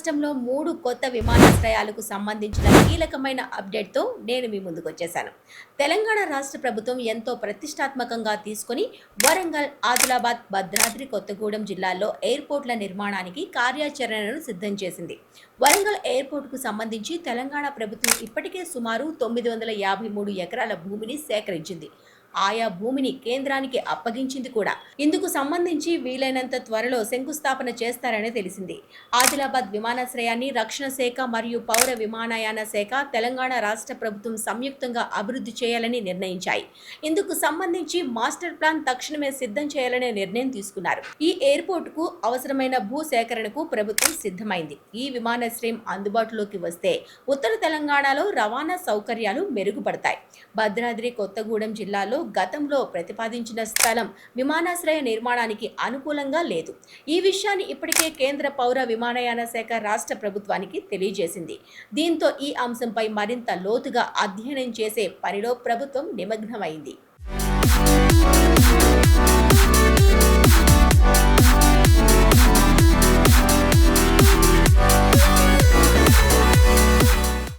రాష్ట్రంలో 3 కొత్త విమానాశ్రయాలకు సంబంధించిన కీలకమైన అప్డేట్‌తో నేను మీ ముందుకొచ్చేసాను. తెలంగాణ రాష్ట్ర ప్రభుత్వం ఎంతో ప్రతిష్టాత్మకంగా తీసుకొని వరంగల్, ఆదిలాబాద్, భద్రాద్రి కొత్తగూడెం జిల్లాల్లో ఎయిర్‌పోర్ట్‌ల నిర్మాణానికి కార్యాచరణను సిద్ధం చేసింది. వరంగల్ ఎయిర్‌పోర్ట్‌కు సంబంధించి తెలంగాణ ప్రభుత్వం ఇప్పటికే సుమారు 953 ఎకరాల భూమిని సేకరించింది. ఆయా భూమిని కేంద్రానికి అప్పగించింది కూడా. ఇందుకు సంబంధించి వీలైనంత త్వరలో శంకుస్థాపన చేస్తారని తెలిసింది. ఆదిలాబాద్ విమానాశ్రయాన్ని రక్షణ శాఖ మరియు పౌర విమానయాన శాఖ, తెలంగాణ రాష్ట్ర ప్రభుత్వం సంయుక్తంగా అభివృద్ధి చేయాలని నిర్ణయించాయి. ఇందుకు సంబంధించి మాస్టర్ ప్లాన్ తక్షణమే సిద్ధం చేయాలనే నిర్ణయం తీసుకున్నారు. ఈ ఎయిర్పోర్టుకు అవసరమైన భూ సేకరణకు ప్రభుత్వం సిద్ధమైంది. ఈ విమానాశ్రయం అందుబాటులోకి వస్తే ఉత్తర తెలంగాణలో రవాణా సౌకర్యాలు మెరుగుపడతాయి. భద్రాద్రి కొత్తగూడెం జిల్లాలో గతంలో ప్రతిపాదించిన స్థలం విమానాశ్రయ నిర్మాణానికి అనుకూలంగా లేదు. ఈ విషయాన్ని ఇప్పటికే కేంద్ర పౌర విమానయాన శాఖ రాష్ట్ర ప్రభుత్వానికి తెలియజేసింది. దీంతో ఈ అంశంపై మరింత లోతుగా అధ్యయనం చేసే పనిలో ప్రభుత్వం నిమగ్నమైంది.